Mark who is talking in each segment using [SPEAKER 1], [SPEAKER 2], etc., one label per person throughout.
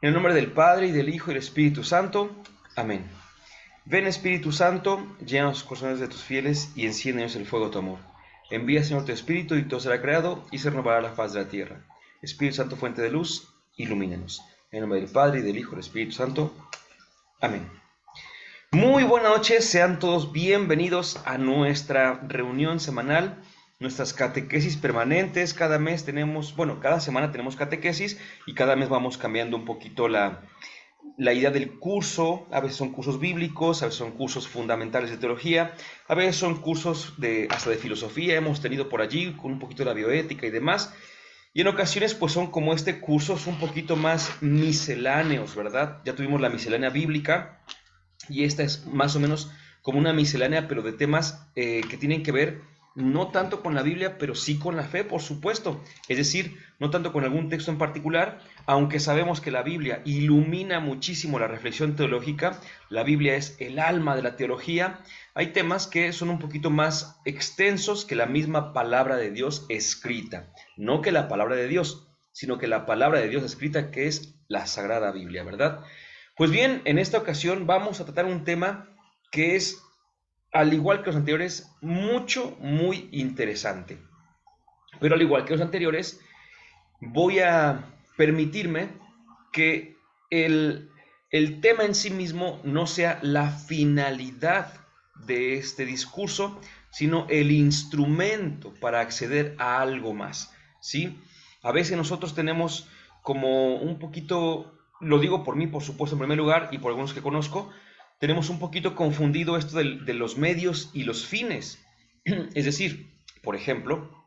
[SPEAKER 1] En el nombre del Padre, y del Hijo, y del Espíritu Santo. Amén. Ven, Espíritu Santo, llena los corazones de tus fieles, y enciéndenos el fuego de tu amor. Envía, Señor, tu Espíritu, y todo será creado, y se renovará la faz de la tierra. Espíritu Santo, fuente de luz, ilumínanos. En el nombre del Padre, y del Hijo, y del Espíritu Santo. Amén. Muy buenas noches, sean todos bienvenidos a nuestra reunión semanal, nuestras catequesis permanentes. Cada mes tenemos, bueno, cada semana tenemos catequesis y cada mes vamos cambiando un poquito la idea del curso. A veces son cursos bíblicos, a veces son cursos fundamentales de teología, a veces son cursos hasta de filosofía, hemos tenido por allí con un poquito de la bioética y demás. Y en ocasiones pues son como cursos un poquito más misceláneos, ¿verdad? Ya tuvimos la miscelánea bíblica, y esta es más o menos como una miscelánea, pero de temas que tienen que ver no tanto con la Biblia, pero sí con la fe, por supuesto. Es decir, no tanto con algún texto en particular, aunque sabemos que la Biblia ilumina muchísimo la reflexión teológica. La Biblia es el alma de la teología. Hay temas que son un poquito más extensos que la misma palabra de Dios escrita. No que la palabra de Dios, sino que la palabra de Dios escrita, que es la Sagrada Biblia, ¿verdad? Pues bien, en esta ocasión vamos a tratar un tema que es, al igual que los anteriores, muy interesante. Pero al igual que los anteriores, voy a permitirme que el tema en sí mismo no sea la finalidad de este discurso, sino el instrumento para acceder a algo más, ¿sí? A veces nosotros tenemos como un poquito, lo digo por mí, por supuesto, en primer lugar, y por algunos que conozco, tenemos un poquito confundido esto de los medios y los fines. Es decir, por ejemplo,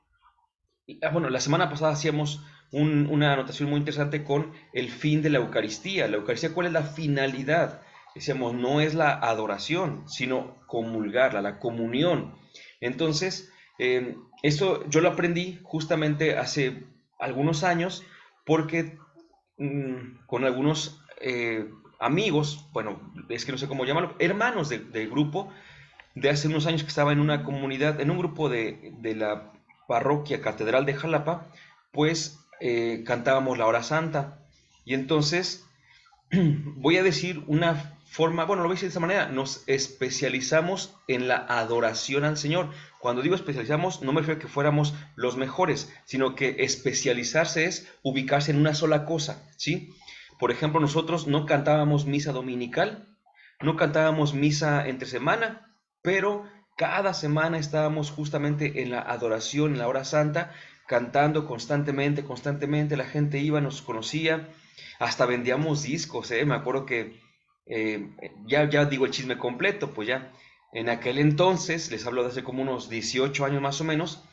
[SPEAKER 1] bueno, la semana pasada hacíamos una anotación muy interesante con el fin de la Eucaristía. La Eucaristía, ¿cuál es la finalidad? Decíamos, no es la adoración, sino comulgarla, la comunión. Entonces, esto yo lo aprendí justamente hace algunos años porque con algunos amigos, bueno, es que no sé cómo llamarlo, hermanos de grupo, de hace unos años que estaba en una comunidad, en un grupo de la parroquia Catedral de Jalapa, pues cantábamos la hora santa. Y entonces voy a decir una forma, bueno, lo voy a decir de esta manera, nos especializamos en la adoración al Señor. Cuando digo especializamos, no me refiero a que fuéramos los mejores, sino que especializarse es ubicarse en una sola cosa, ¿sí? Por ejemplo, nosotros no cantábamos misa dominical, no cantábamos misa entre semana, pero cada semana estábamos justamente en la adoración, en la hora santa, cantando constantemente, la gente iba, nos conocía, hasta vendíamos discos, ¿eh? Me acuerdo que, ya digo el chisme completo, pues ya, en aquel entonces, les hablo de hace como unos 18 años más o menos,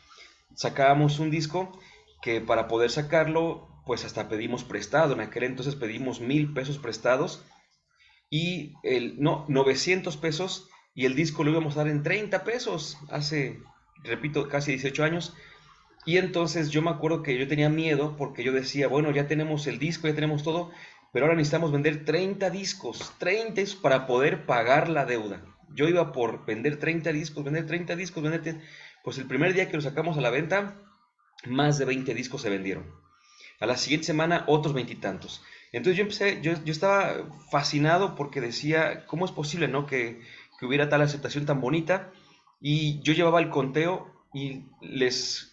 [SPEAKER 1] sacábamos un disco que para poder sacarlo, pues hasta pedimos prestado. En aquel entonces pedimos 1,000 pesos prestados y no, 900 pesos, y el disco lo íbamos a dar en 30 pesos, hace, repito, casi 18 años. Y entonces yo me acuerdo que yo tenía miedo porque yo decía, bueno, ya tenemos el disco, ya tenemos todo, pero ahora necesitamos vender 30 discos, 30 para poder pagar la deuda. Yo iba por vender 30 discos, vender 30 discos, Pues el primer día que lo sacamos a la venta, más de 20 discos se vendieron. A la siguiente semana, otros veintitantos. Entonces yo estaba fascinado porque decía, ¿cómo es posible, no? Que hubiera tal aceptación tan bonita. Y yo llevaba el conteo y les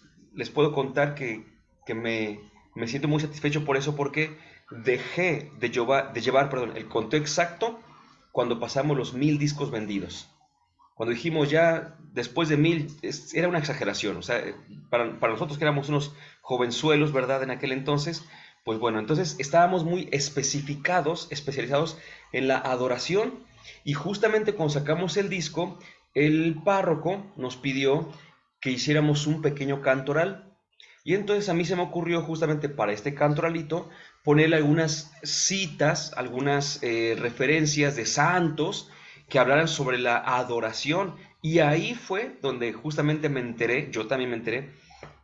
[SPEAKER 1] puedo contar que me siento muy satisfecho por eso, porque dejé de llevar, perdón, el conteo exacto cuando pasamos los 1,000 discos vendidos. Cuando dijimos ya después de 1,000, era una exageración. O sea, para nosotros que éramos unos jovenzuelos, ¿verdad? En aquel entonces, pues bueno, entonces estábamos muy especializados en la adoración, y justamente cuando sacamos el disco, el párroco nos pidió que hiciéramos un pequeño cantoral. Y entonces a mí se me ocurrió justamente para este cantoralito ponerle algunas citas, algunas referencias de santos que hablaran sobre la adoración. Y ahí fue donde justamente me enteré, yo también me enteré,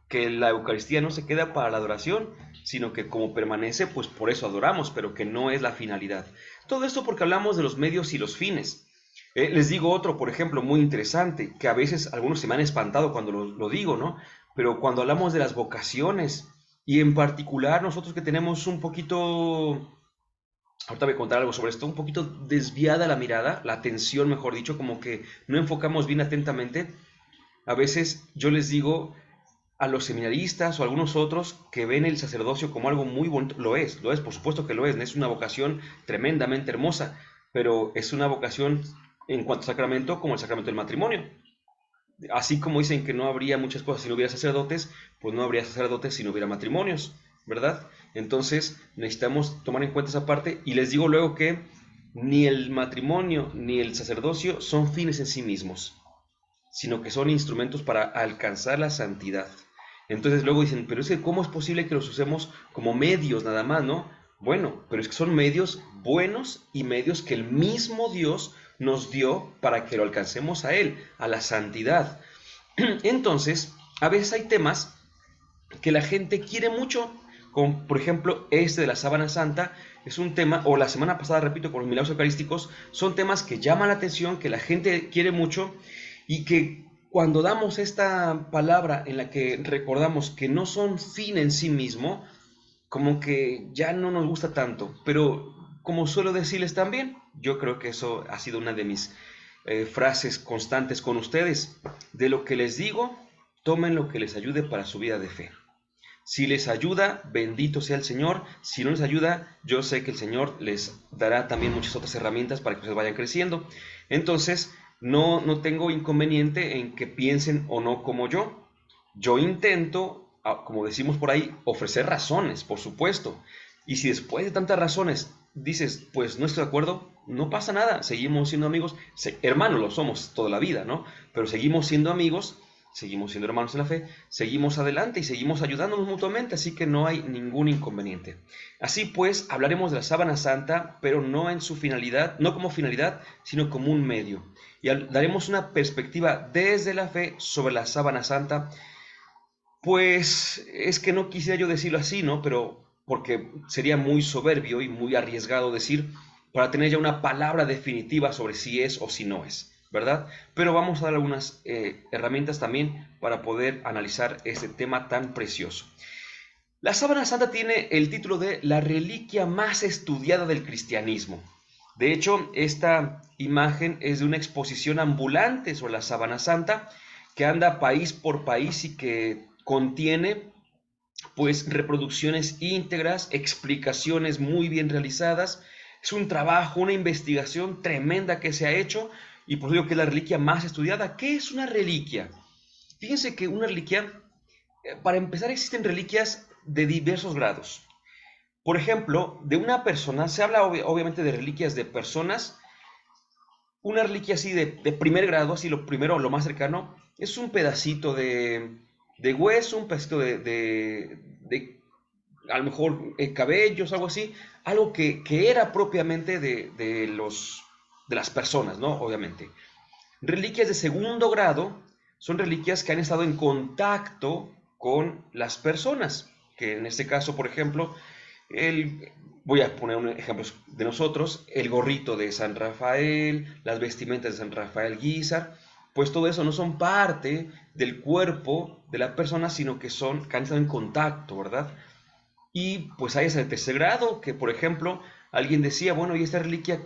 [SPEAKER 1] que la Eucaristía no se queda para la adoración, sino que como permanece, pues por eso adoramos, pero que no es la finalidad. Todo esto porque hablamos de los medios y los fines. Les digo otro, por ejemplo, muy interesante, que a veces algunos se me han espantado cuando lo digo, ¿no? Pero cuando hablamos de las vocaciones, y en particular nosotros que tenemos un poquito ahorita voy a contar algo sobre esto, un poquito desviada la mirada, la atención, mejor dicho, como que no enfocamos bien atentamente. A veces yo les digo a los seminaristas o a algunos otros que ven el sacerdocio como algo muy bonito, lo es, por supuesto que lo es una vocación tremendamente hermosa, pero es una vocación en cuanto a sacramento como el sacramento del matrimonio. Así como dicen que no habría muchas cosas si no hubiera sacerdotes, pues no habría sacerdotes si no hubiera matrimonios, ¿verdad? Entonces necesitamos tomar en cuenta esa parte y les digo luego que ni el matrimonio ni el sacerdocio son fines en sí mismos, sino que son instrumentos para alcanzar la santidad. Entonces luego dicen, pero es que ¿cómo es posible que los usemos como medios nada más, no? Bueno, pero es que son medios buenos y medios que el mismo Dios nos dio para que lo alcancemos a Él, a la santidad. Entonces, a veces hay temas que la gente quiere mucho, como por ejemplo este de la sábana santa, es un tema, o la semana pasada, repito, con los milagros eucarísticos, son temas que llaman la atención, que la gente quiere mucho y que cuando damos esta palabra en la que recordamos que no son fin en sí mismo, como que ya no nos gusta tanto, pero como suelo decirles también, yo creo que eso ha sido una de mis frases constantes con ustedes. De lo que les digo, tomen lo que les ayude para su vida de fe. Si les ayuda, bendito sea el Señor. Si no les ayuda, yo sé que el Señor les dará también muchas otras herramientas para que ustedes vayan creciendo. Entonces, no tengo inconveniente en que piensen o no como yo. Yo intento, como decimos por ahí, ofrecer razones, por supuesto. Y si después de tantas razones dices, pues no estoy de acuerdo, no pasa nada, seguimos siendo amigos, hermanos lo somos toda la vida, ¿no? Pero seguimos siendo amigos, seguimos siendo hermanos en la fe, seguimos adelante y seguimos ayudándonos mutuamente, así que no hay ningún inconveniente. Así pues, hablaremos de la sábana santa, pero no en su finalidad, no como finalidad, sino como un medio. Y daremos una perspectiva desde la fe sobre la sábana santa. Pues es que no quisiera yo decirlo así, ¿no? Pero porque sería muy soberbio y muy arriesgado decir para tener ya una palabra definitiva sobre si es o si no es, ¿verdad? Pero vamos a dar algunas herramientas también para poder analizar este tema tan precioso. La sábana santa tiene el título de la reliquia más estudiada del cristianismo. De hecho, esta imagen es de una exposición ambulante sobre la sábana santa que anda país por país y que contiene pues reproducciones íntegras, explicaciones muy bien realizadas. Es un trabajo, una investigación tremenda que se ha hecho y por eso digo que es la reliquia más estudiada. ¿Qué es una reliquia? Fíjense que una reliquia, para empezar, existen reliquias de diversos grados. Por ejemplo, de una persona, se habla obviamente de reliquias de personas. Una reliquia así de primer grado, así lo primero, lo más cercano, es un pedacito de hueso, un pedacito de a lo mejor cabellos, algo así, algo que era propiamente de las personas, ¿no? Obviamente. Reliquias de segundo grado son reliquias que han estado en contacto con las personas, que en este caso, por ejemplo, el, voy a poner un ejemplo de nosotros, el gorrito de San Rafael, las vestimentas de San Rafael Guízar, pues todo eso no son parte del cuerpo de la persona, sino que han estado en contacto, ¿verdad? Y pues hay ese tercer grado, que por ejemplo, alguien decía, bueno, ¿y esta reliquia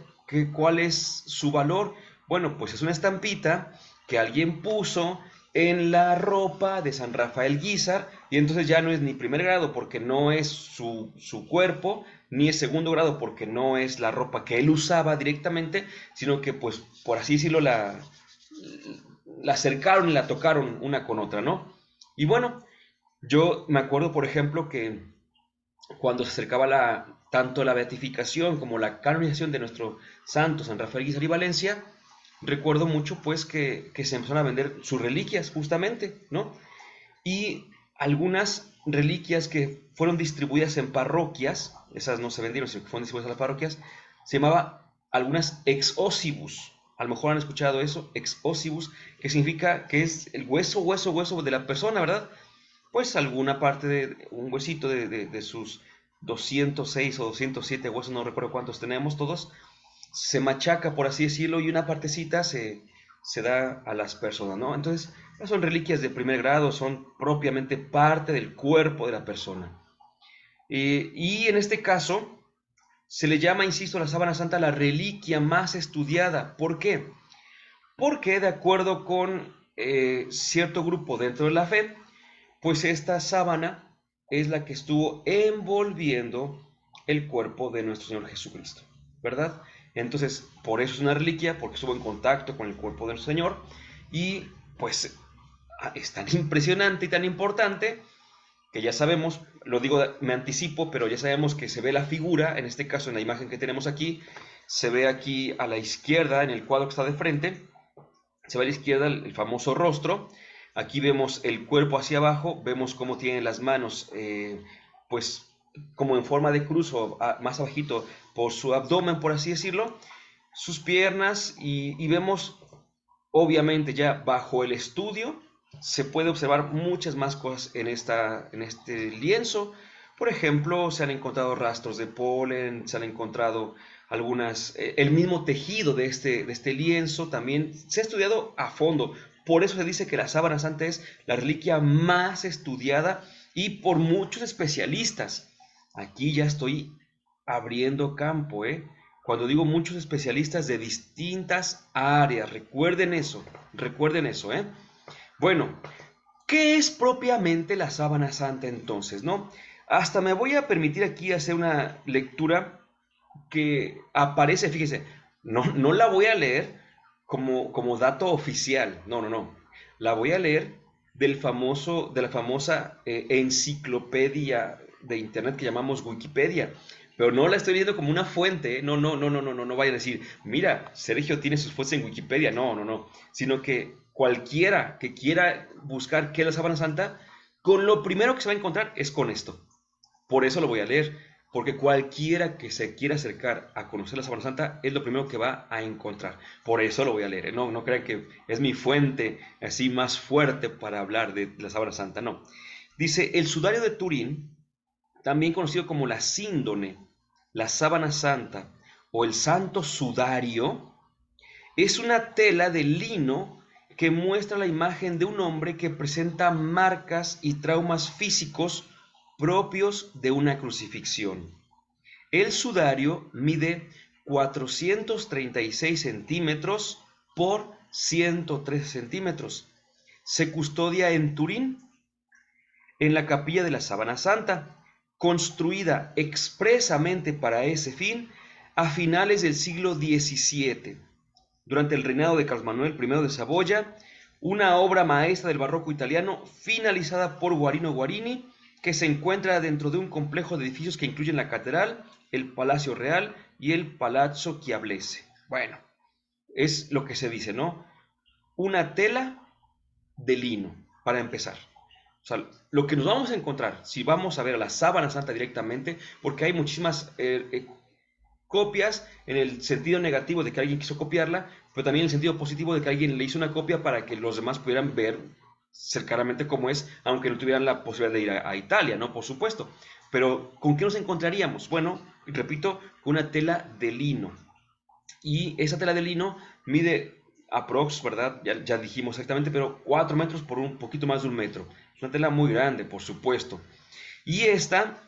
[SPEAKER 1] cuál es su valor? Bueno, pues es una estampita que alguien puso en la ropa de San Rafael Guízar, y entonces ya no es ni primer grado porque no es su cuerpo, ni es segundo grado porque no es la ropa que él usaba directamente, sino que pues por así decirlo la acercaron y la tocaron una con otra, ¿no? Y bueno, yo me acuerdo por ejemplo que cuando se acercaba tanto la beatificación como la canonización de nuestro santo San Rafael Guízar y Valencia, recuerdo mucho pues que se empezaron a vender sus reliquias justamente, ¿no? Y algunas reliquias que fueron distribuidas en parroquias, esas no se vendieron, sino que fueron distribuidas en las parroquias, se llamaba algunas ex ossibus. A lo mejor han escuchado eso, ex ossibus, que significa que es el hueso de la persona, ¿verdad? Pues alguna parte de un huesito de sus 206 o 207 huesos, no recuerdo cuántos tenemos todos, se machaca, por así decirlo, y una partecita se da a las personas, ¿no? Entonces, no son reliquias de primer grado, son propiamente parte del cuerpo de la persona. Y en este caso, Se le llama, insisto, la sábana santa la reliquia más estudiada. ¿Por qué? Porque de acuerdo con cierto grupo dentro de la fe, pues esta sábana es la que estuvo envolviendo el cuerpo de nuestro Señor Jesucristo, ¿verdad? Entonces, por eso es una reliquia, porque estuvo en contacto con el cuerpo de nuestro Señor, y pues es tan impresionante y tan importante que ya sabemos, lo digo, me anticipo, pero ya sabemos que se ve la figura, en este caso en la imagen que tenemos aquí, se ve aquí a la izquierda, en el cuadro que está de frente, se ve a la izquierda el famoso rostro. Aquí vemos el cuerpo hacia abajo, vemos cómo tiene las manos, pues como en forma de cruz o más abajito por su abdomen, por así decirlo, sus piernas y vemos, obviamente ya bajo el estudio, se puede observar muchas más cosas en este lienzo. Por ejemplo, se han encontrado rastros de polen, se han encontrado el mismo tejido de este lienzo también se ha estudiado a fondo. Por eso se dice que la sábana santa es la reliquia más estudiada y por muchos especialistas. Aquí ya estoy abriendo campo, ¿eh? Cuando digo muchos especialistas de distintas áreas, recuerden eso, ¿eh? Bueno, ¿qué es propiamente la sábana santa entonces, no? Hasta me voy a permitir aquí hacer una lectura que aparece, fíjese, no la voy a leer como dato oficial, no. La voy a leer de la famosa enciclopedia de internet que llamamos Wikipedia, pero no la estoy leyendo como una fuente, ¿eh? No vayan a decir, mira, Sergio tiene sus fuentes en Wikipedia, no, sino que cualquiera que quiera buscar qué es la sábana santa, con lo primero que se va a encontrar es con esto. Por eso lo voy a leer, porque cualquiera que se quiera acercar a conocer la sábana santa es lo primero que va a encontrar. Por eso lo voy a leer, ¿eh? No crean que es mi fuente así más fuerte para hablar de la sábana santa, no. Dice, el sudario de Turín, también conocido como la síndone, la sábana santa o el santo sudario, es una tela de lino que muestra la imagen de un hombre que presenta marcas y traumas físicos propios de una crucifixión. El sudario mide 436 centímetros por 113 centímetros. Se custodia en Turín, en la capilla de la Sábana Santa, construida expresamente para ese fin a finales del siglo XVII, durante el reinado de Carlos Manuel I de Saboya, una obra maestra del barroco italiano finalizada por Guarino Guarini, que se encuentra dentro de un complejo de edificios que incluyen la catedral, el Palacio Real y el Palazzo Chiablese. Bueno, es lo que se dice, ¿no? Una tela de lino, para empezar. O sea, lo que nos vamos a encontrar, si vamos a ver a la sábana santa directamente, porque hay muchísimas copias en el sentido negativo de que alguien quiso copiarla, pero también en el sentido positivo de que alguien le hizo una copia para que los demás pudieran ver cercanamente cómo es, aunque no tuvieran la posibilidad de ir a Italia, ¿no? Por supuesto. Pero, ¿con qué nos encontraríamos? Bueno, repito, con una tela de lino. Y esa tela de lino mide aprox, ¿verdad? Ya dijimos exactamente, pero 4 metros por un poquito más de 1 metro. Es una tela muy grande, por supuesto. Y esta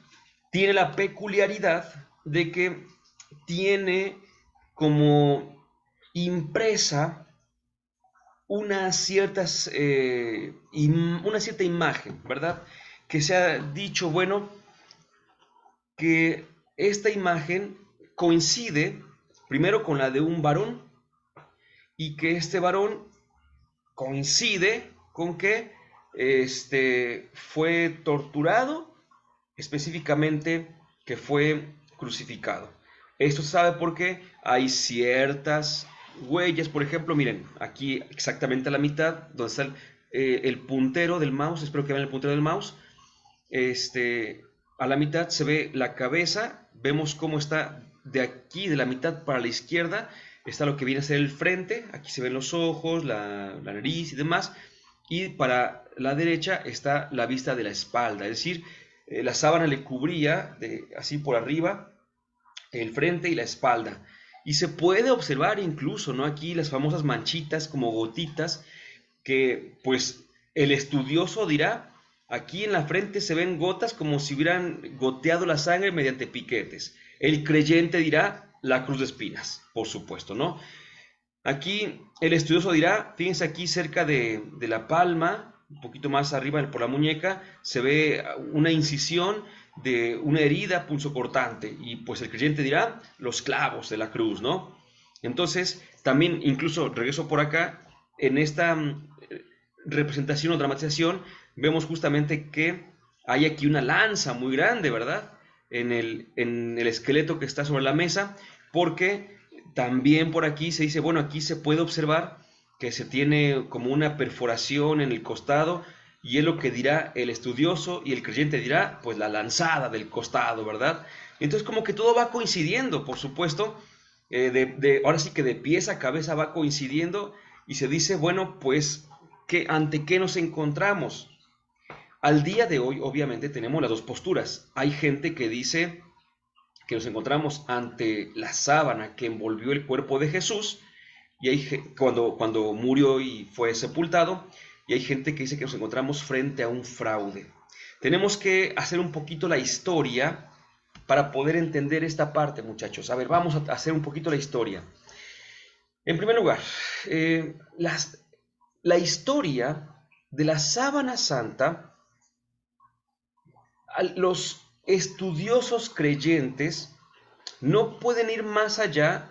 [SPEAKER 1] tiene la peculiaridad de que tiene como impresa una cierta imagen, ¿verdad? Que se ha dicho, bueno, que esta imagen coincide primero con la de un varón y que este varón coincide con que fue torturado, específicamente que fue crucificado. Esto se sabe porque hay ciertas huellas, por ejemplo, miren, aquí exactamente a la mitad, donde está el puntero del mouse, espero que vean el puntero del mouse, a la mitad se ve la cabeza, vemos cómo está de aquí, de la mitad para la izquierda, está lo que viene a ser el frente, aquí se ven los ojos, la nariz y demás, y para la derecha está la vista de la espalda, es decir, la sábana le cubría así por arriba el frente y la espalda. Y se puede observar incluso, ¿no? Aquí las famosas manchitas como gotitas que pues el estudioso dirá, aquí en la frente se ven gotas como si hubieran goteado la sangre mediante piquetes. El creyente dirá la cruz de espinas, por supuesto, ¿no? Aquí el estudioso dirá, fíjense aquí cerca de la palma, un poquito más arriba por la muñeca, se ve una incisión de una herida punzocortante. Y pues el creyente dirá los clavos de la cruz, ¿no? Entonces, también incluso regreso por acá, en esta representación o dramatización, vemos justamente que hay aquí una lanza muy grande, ¿verdad? En el esqueleto que está sobre la mesa, porque también por aquí se dice, bueno, aquí se puede observar que se tiene como una perforación en el costado, y es lo que dirá el estudioso, y el creyente dirá, pues la lanzada del costado, ¿verdad? Entonces como que todo va coincidiendo, por supuesto, ahora sí que de pies a cabeza va coincidiendo, y se dice, bueno, pues, ¿ante qué nos encontramos? Al día de hoy, obviamente, tenemos las dos posturas. Hay gente que dice que nos encontramos ante la sábana que envolvió el cuerpo de Jesús, y cuando murió y fue sepultado, y hay gente que dice que nos encontramos frente a un fraude. Tenemos que hacer un poquito la historia para poder entender esta parte, muchachos. A ver, vamos a hacer un poquito la historia. En primer lugar, la historia de la sábana santa, los estudiosos creyentes no pueden ir más allá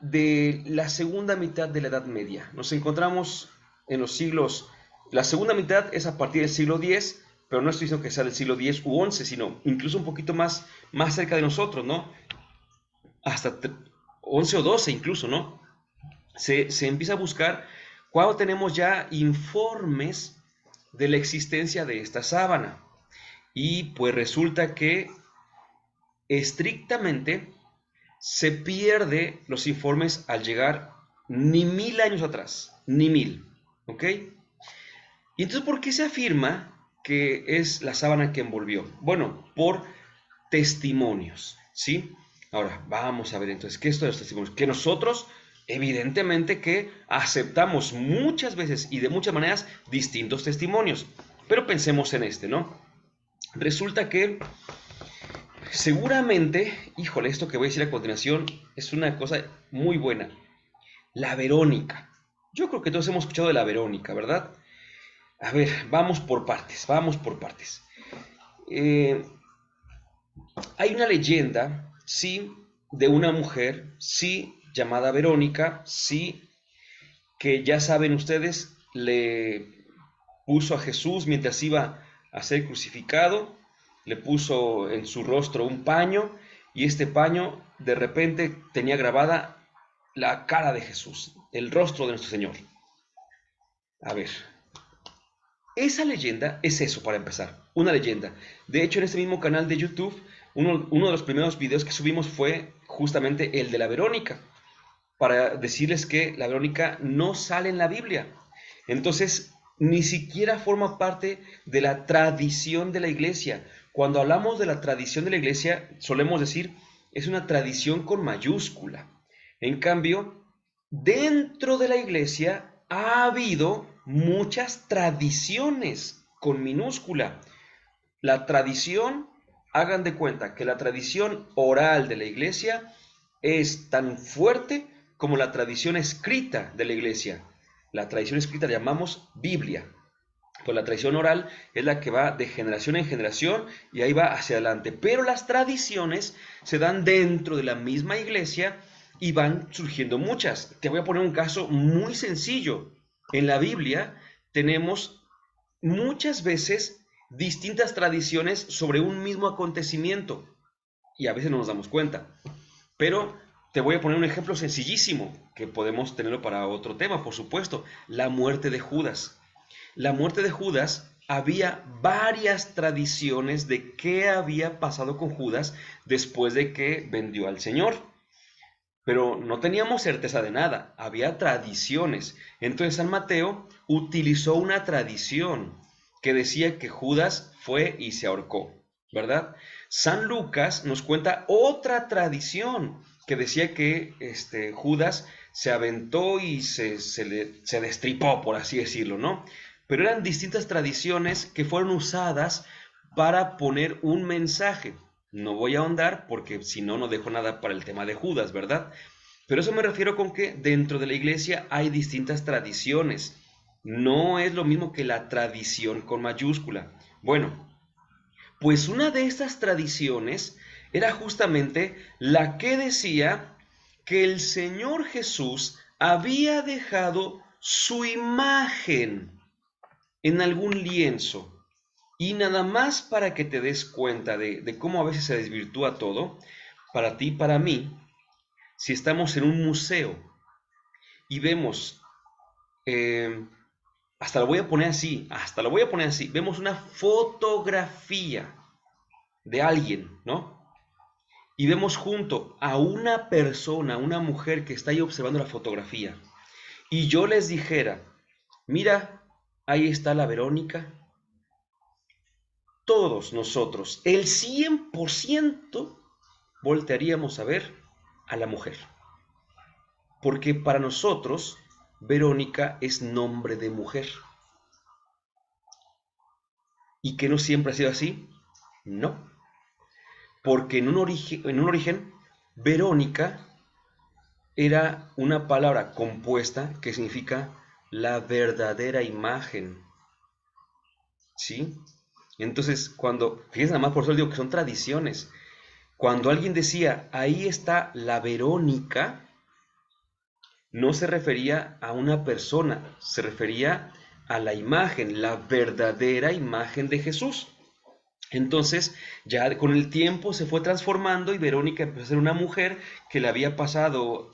[SPEAKER 1] de la segunda mitad de la Edad Media. Nos encontramos en los siglos, la segunda mitad es a partir del siglo X, pero no estoy diciendo que sea del siglo X u XI, sino incluso un poquito más cerca de nosotros, ¿no? Hasta 11 o 12 incluso, ¿no? Se empieza a buscar cuando tenemos ya informes de la existencia de esta sábana. Y pues resulta que estrictamente se pierde los informes al llegar ni 1000 años atrás, ni 1000, ¿ok? Y entonces, ¿por qué se afirma que es la sábana que envolvió? Bueno, por testimonios, ¿sí? Ahora, vamos a ver entonces, ¿qué es esto de los testimonios? Que nosotros, evidentemente que aceptamos muchas veces y de muchas maneras distintos testimonios, pero pensemos en este, ¿no? Resulta que seguramente, híjole, esto que voy a decir a continuación es una cosa muy buena. La Verónica. Yo creo que todos hemos escuchado de la Verónica, ¿verdad? A ver, vamos por partes, vamos por partes. Hay una leyenda, sí, de una mujer, sí, llamada Verónica, sí, que ya saben ustedes, le puso a Jesús mientras iba a ser crucificado, le puso en su rostro un paño, y este paño de repente tenía grabada la cara de Jesús, el rostro de nuestro Señor. A ver, esa leyenda es eso para empezar, una leyenda. De hecho, en este mismo canal de YouTube, uno de los primeros videos que subimos fue justamente el de la Verónica, para decirles que la Verónica no sale en la Biblia. Entonces, ni siquiera forma parte de la tradición de la iglesia. Cuando hablamos de la tradición de la iglesia, solemos decir, es una tradición con mayúscula. En cambio, dentro de la iglesia ha habido muchas tradiciones con minúscula. La tradición, hagan de cuenta que la tradición oral de la iglesia es tan fuerte como la tradición escrita de la iglesia. La tradición escrita la llamamos Biblia, pues la tradición oral es la que va de generación en generación y ahí va hacia adelante. Pero las tradiciones se dan dentro de la misma iglesia y van surgiendo muchas. Te voy a poner un caso muy sencillo. En la Biblia tenemos muchas veces distintas tradiciones sobre un mismo acontecimiento y a veces no nos damos cuenta. Pero te voy a poner un ejemplo sencillísimo, que podemos tenerlo para otro tema, por supuesto, la muerte de Judas. La muerte de Judas, había varias tradiciones de qué había pasado con Judas después de que vendió al Señor. Pero no teníamos certeza de nada, había tradiciones. Entonces San Mateo utilizó una tradición que decía que Judas fue y se ahorcó, ¿verdad? San Lucas nos cuenta otra tradición que decía que Judas se aventó y se destripó, por así decirlo, ¿no? Pero eran distintas tradiciones que fueron usadas para poner un mensaje. No voy a ahondar porque si no, no dejo nada para el tema de Judas, ¿verdad? Pero eso me refiero con que dentro de la iglesia hay distintas tradiciones. No es lo mismo que la tradición con mayúscula. Bueno, pues una de estas tradiciones era justamente la que decía que el Señor Jesús había dejado su imagen en algún lienzo. Y nada más para que te des cuenta de cómo a veces se desvirtúa todo, para ti y para mí, si estamos en un museo y vemos, eh, hasta lo voy a poner así, vemos una fotografía de alguien, ¿no? Y vemos junto a una persona, una mujer que está ahí observando la fotografía, y yo les dijera, mira, ahí está la Verónica, todos nosotros, el 100% voltearíamos a ver a la mujer. Porque para nosotros, Verónica es nombre de mujer. ¿Y que no siempre ha sido así? No. Porque en un origen, Verónica era una palabra compuesta que significa la verdadera imagen. ¿Sí? Entonces, fíjense nada más, por eso digo que son tradiciones. Cuando alguien decía, ahí está la Verónica, no se refería a una persona, se refería a la imagen, la verdadera imagen de Jesús. Entonces, ya con el tiempo se fue transformando y Verónica empezó a ser una mujer que le había pasado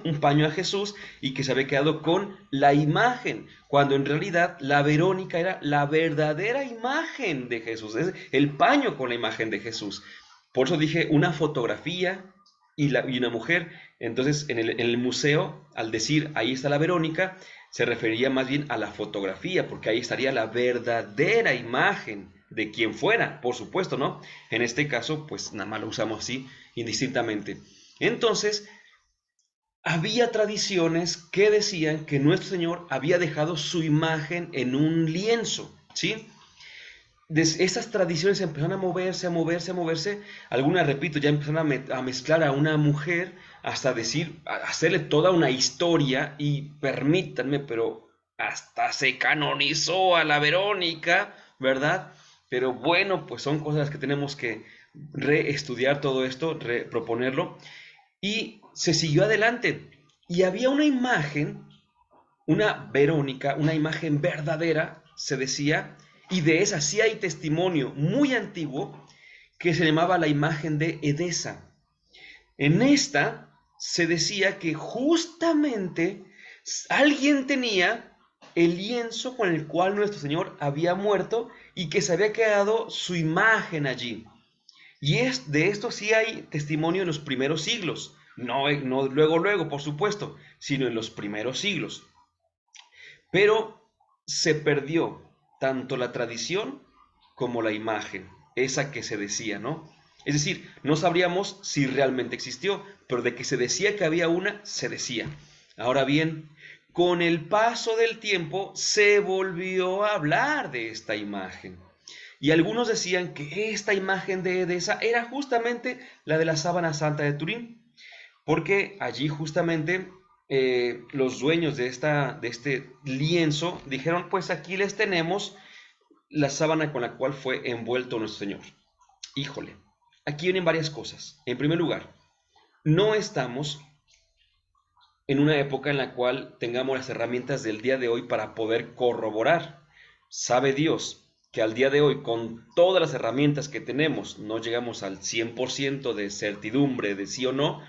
[SPEAKER 1] un paño a Jesús y que se había quedado con la imagen, cuando en realidad la Verónica era la verdadera imagen de Jesús, es el paño con la imagen de Jesús. Por eso dije una fotografía y una mujer. Entonces, en el museo, al decir ahí está la Verónica, se refería más bien a la fotografía, porque ahí estaría la verdadera imagen de quien fuera, por supuesto, ¿no? En este caso, pues nada más lo usamos así, indistintamente. Entonces, había tradiciones que decían que nuestro Señor había dejado su imagen en un lienzo, ¿sí? Esas tradiciones empezaron a moverse, a moverse, a moverse. Algunas, repito, ya empezaron a mezclar a una mujer hasta decir, a hacerle toda una historia. Y permítanme, pero hasta se canonizó a la Verónica, ¿verdad? Pero bueno, pues son cosas que tenemos que reestudiar todo esto, reproponerlo. Y se siguió adelante. Y había una imagen, una Verónica, una imagen verdadera, se decía, y de esa sí hay testimonio muy antiguo, que se llamaba la imagen de Edesa. En esta se decía que justamente alguien tenía el lienzo con el cual nuestro Señor había muerto y que se había quedado su imagen allí. Y de esto sí hay testimonio en los primeros siglos, no luego, por supuesto, sino en los primeros siglos. Pero se perdió tanto la tradición como la imagen, esa que se decía, ¿no? Es decir, no sabríamos si realmente existió, pero de que se decía que había una, se decía. Ahora bien, con el paso del tiempo se volvió a hablar de esta imagen. Y algunos decían que esta imagen de Edesa era justamente la de la sábana santa de Turín, porque allí justamente los dueños de este lienzo dijeron, pues aquí les tenemos la sábana con la cual fue envuelto nuestro Señor. Híjole, aquí vienen varias cosas. En primer lugar, no estamos en una época en la cual tengamos las herramientas del día de hoy para poder corroborar. Sabe Dios que al día de hoy, con todas las herramientas que tenemos, no llegamos al 100% de certidumbre de sí o no.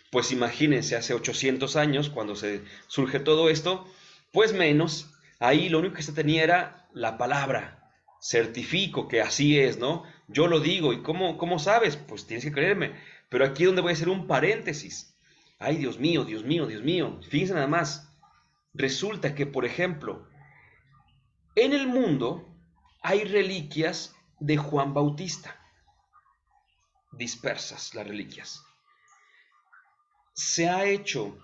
[SPEAKER 1] Pues imagínense, hace 800 años, cuando se surge todo esto, pues menos. Ahí lo único que se tenía era la palabra. Certifico que así es, ¿no? Yo lo digo. ¿Y cómo sabes? Pues tienes que creerme. Pero aquí es donde voy a hacer un paréntesis. Ay, Dios mío, Dios mío, Dios mío. Fíjense nada más. Resulta que, por ejemplo, en el mundo hay reliquias de Juan Bautista. Dispersas las reliquias. Se ha hecho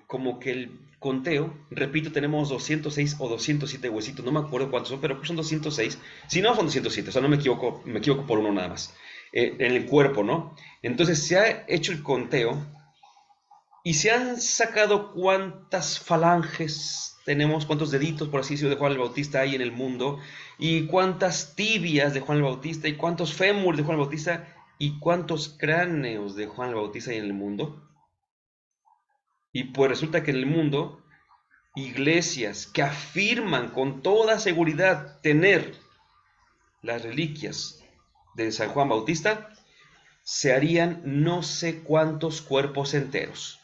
[SPEAKER 1] como que el conteo, repito, tenemos 206 o 207 huesitos, no me acuerdo cuántos son, pero son 206. Si no, son 207, o sea, no me equivoco por uno nada más. en el cuerpo, ¿no? Entonces se ha hecho el conteo y se han sacado cuántas falanges tenemos, cuántos deditos, por así decirlo, de Juan el Bautista hay en el mundo, y cuántas tibias de Juan el Bautista, y cuántos fémures de Juan el Bautista, y cuántos cráneos de Juan el Bautista hay en el mundo. Y pues resulta que en el mundo, iglesias que afirman con toda seguridad tener las reliquias de San Juan Bautista, se harían no sé cuántos cuerpos enteros,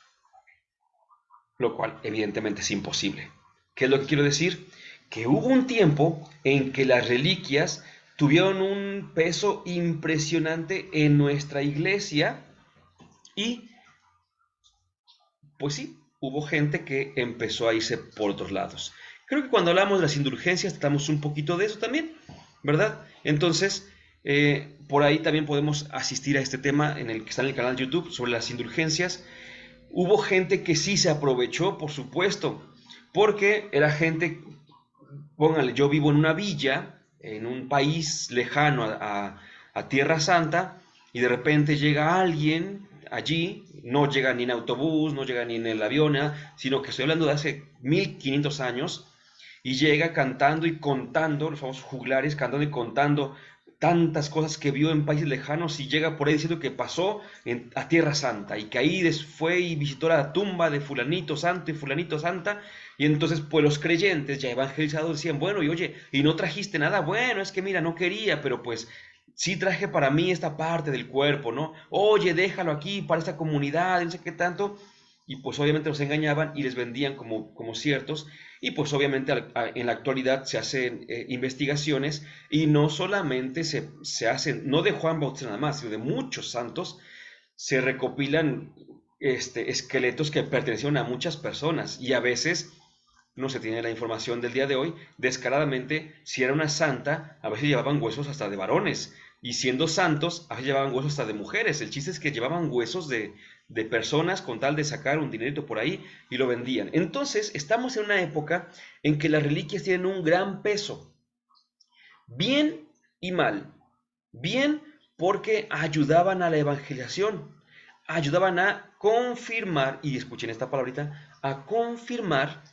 [SPEAKER 1] lo cual evidentemente es imposible. ¿Qué es lo que quiero decir? Que hubo un tiempo en que las reliquias tuvieron un peso impresionante en nuestra iglesia y, pues sí, hubo gente que empezó a irse por otros lados. Creo que cuando hablamos de las indulgencias tratamos un poquito de eso también, ¿verdad? Entonces, por ahí también podemos asistir a este tema en el que está en el canal de YouTube sobre las indulgencias. Hubo gente que sí se aprovechó, por supuesto, porque era gente, póngale, yo vivo en una villa, en un país lejano a Tierra Santa, y de repente llega alguien allí, no llega ni en autobús, no llega ni en el avión, sino que estoy hablando de hace 1500 años, y llega cantando y contando, los famosos juglares, cantando y contando tantas cosas que vio en países lejanos y llega por ahí diciendo que pasó a Tierra Santa y que ahí fue y visitó la tumba de fulanito santo y fulanito santa y entonces pues los creyentes ya evangelizados decían, bueno, y oye, ¿y no trajiste nada? Bueno, es que mira, no quería, pero pues sí traje para mí esta parte del cuerpo, ¿no? Oye, déjalo aquí para esta comunidad, no sé qué tanto. Y pues obviamente los engañaban y les vendían como ciertos. Y pues obviamente en la actualidad se hacen investigaciones y no solamente se hacen, no de Juan Bautista nada más, sino de muchos santos, se recopilan esqueletos que pertenecieron a muchas personas y a veces no se tiene la información del día de hoy, descaradamente, si era una santa, a veces llevaban huesos hasta de varones, y siendo santos, a veces llevaban huesos hasta de mujeres. El chiste es que llevaban huesos de personas con tal de sacar un dinerito por ahí y lo vendían. Entonces, estamos en una época en que las reliquias tienen un gran peso, bien y mal. Bien porque ayudaban a la evangelización, ayudaban a confirmar, y escuchen esta palabrita, a confirmar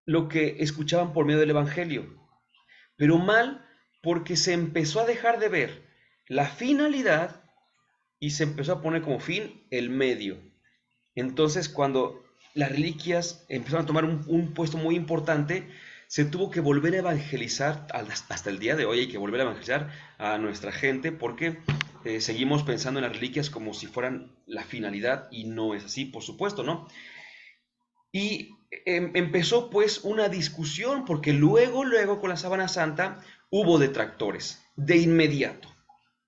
[SPEAKER 1] lo que escuchaban por medio del Evangelio, pero mal porque se empezó a dejar de ver la finalidad y se empezó a poner como fin el medio. Entonces, cuando las reliquias empezaron a tomar un puesto muy importante, se tuvo que volver a evangelizar, hasta el día de hoy hay que volver a evangelizar a nuestra gente porque seguimos pensando en las reliquias como si fueran la finalidad y no es así, por supuesto, ¿no? Y empezó pues una discusión, porque luego con la sábana santa hubo detractores, de inmediato,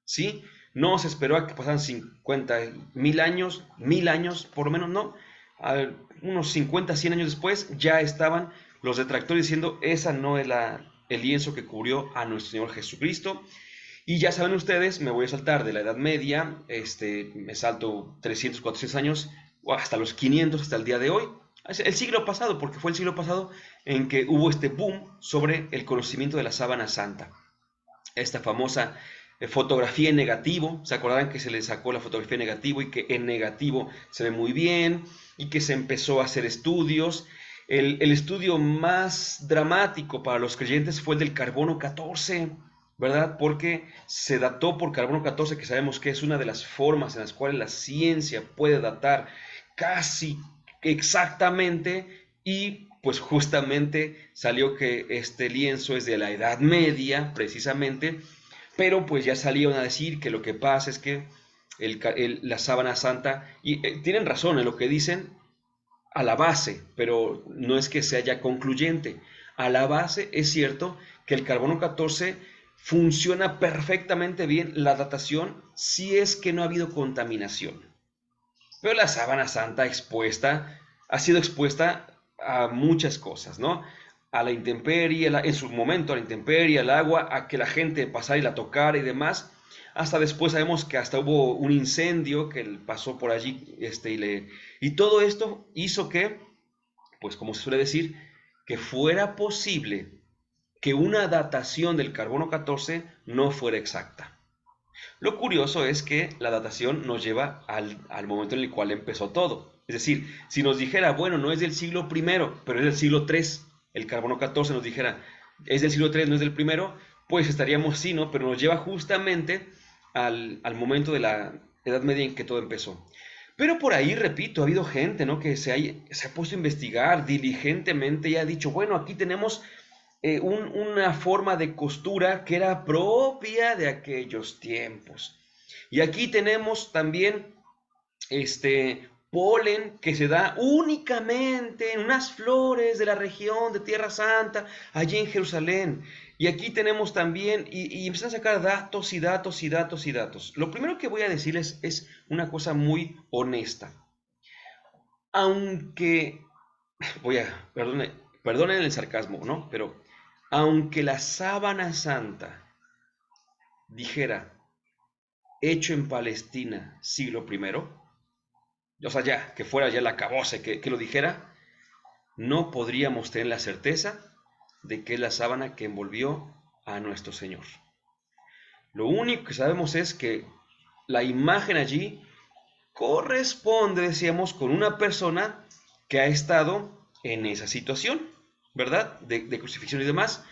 [SPEAKER 1] ¿sí? No se esperó a que pasaran 50, 1000 años, por lo menos no, unos 50, 100 años después ya estaban los detractores diciendo, esa no es el lienzo que cubrió a nuestro Señor Jesucristo. Y ya saben ustedes, me voy a saltar de la Edad Media, me salto 300, 400 años, o hasta los 500, hasta el día de hoy, el siglo pasado, porque fue el siglo pasado en que hubo este boom sobre el conocimiento de la sábana santa. Esta famosa fotografía en negativo, ¿se acordarán que se le sacó la fotografía en negativo y que en negativo se ve muy bien y que se empezó a hacer estudios? El estudio más dramático para los creyentes fue el del carbono 14, ¿verdad? Porque se dató por carbono 14, que sabemos que es una de las formas en las cuales la ciencia puede datar casi exactamente, y pues justamente salió que este lienzo es de la Edad Media, precisamente, pero pues ya salieron a decir que lo que pasa es que la sábana santa, y tienen razón en lo que dicen, a la base, pero no es que sea ya concluyente. A la base es cierto que el carbono 14 funciona perfectamente bien la datación si es que no ha habido contaminación. Pero la sábana santa ha sido expuesta a muchas cosas, ¿no? A la intemperie, en su momento a la intemperie, al agua, a que la gente pasara y la tocara y demás. Hasta después sabemos que hasta hubo un incendio que pasó por allí, y todo esto hizo que, pues como se suele decir, que fuera posible que una datación del carbono 14 no fuera exacta. Lo curioso es que la datación nos lleva al momento en el cual empezó todo. Es decir, si nos dijera, bueno, no es del siglo primero, pero es del siglo III, el carbono 14 nos dijera, es del siglo III, no es del primero, pues estaríamos sí, ¿no? Pero nos lleva justamente al momento de la Edad Media en que todo empezó. Pero por ahí, repito, ha habido gente, ¿no? Que se ha puesto a investigar diligentemente y ha dicho, bueno, aquí tenemos una forma de costura que era propia de aquellos tiempos. Y aquí tenemos también polen que se da únicamente en unas flores de la región de Tierra Santa, allí en Jerusalén. Y aquí tenemos también, y empiezan a sacar datos y datos y datos y datos. Lo primero que voy a decirles es una cosa muy honesta. Aunque, perdonen el sarcasmo, ¿no? Pero aunque la sábana santa dijera hecho en Palestina siglo primero, o sea, ya, que fuera ya el acabose, que lo dijera, no podríamos tener la certeza de que es la sábana que envolvió a nuestro Señor. Lo único que sabemos es que la imagen allí corresponde, decíamos, con una persona que ha estado en esa situación, ¿verdad? De crucifixión y demás,